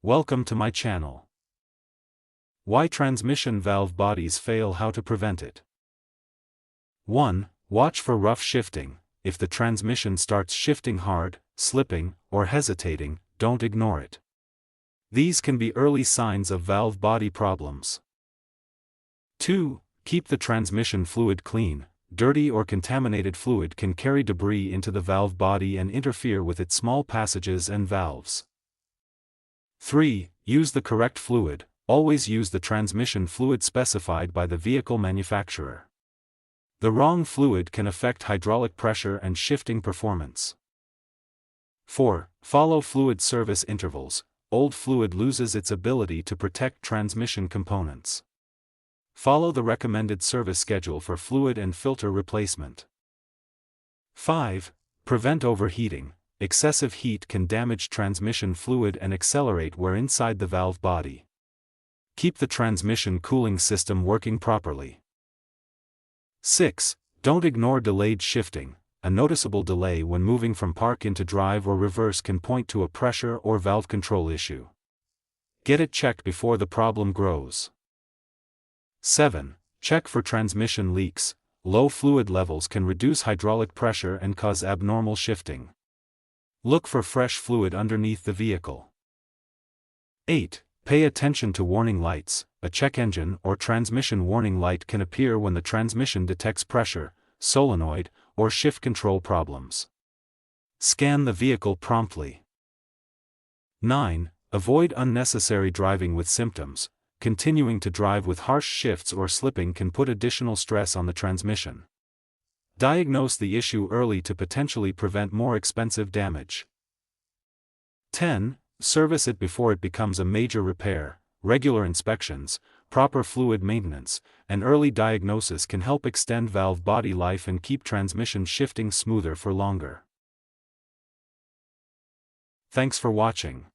Welcome to my channel. Why transmission valve bodies fail, how to prevent it. 1. Watch for rough shifting. If the transmission starts shifting hard, slipping, or hesitating, don't ignore it. These can be early signs of valve body problems. 2. Keep the transmission fluid clean. Dirty or contaminated fluid can carry debris into the valve body and interfere with its small passages and valves. 3. Use the correct fluid. Always use the transmission fluid specified by the vehicle manufacturer. The wrong fluid can affect hydraulic pressure and shifting performance. 4. Follow fluid service intervals. Old fluid loses its ability to protect transmission components. Follow the recommended service schedule for fluid and filter replacement. 5. Prevent overheating. Excessive heat can damage transmission fluid and accelerate wear inside the valve body. Keep the transmission cooling system working properly. 6. Don't ignore delayed shifting. A noticeable delay when moving from park into drive or reverse can point to a pressure or valve control issue. Get it checked before the problem grows. 7. Check for transmission leaks. Low fluid levels can reduce hydraulic pressure and cause abnormal shifting. Look for fresh fluid underneath the vehicle. 8. Pay attention to warning lights. A check engine or transmission warning light can appear when the transmission detects pressure, solenoid, or shift control problems. Scan the vehicle promptly. 9. Avoid unnecessary driving with symptoms. Continuing to drive with harsh shifts or slipping can put additional stress on the transmission. Diagnose the issue early to potentially prevent more expensive damage. 10. Service it before it becomes a major repair. Regular inspections, proper fluid maintenance, and early diagnosis can help extend valve body life and keep transmission shifting smoother for longer. Thanks for watching.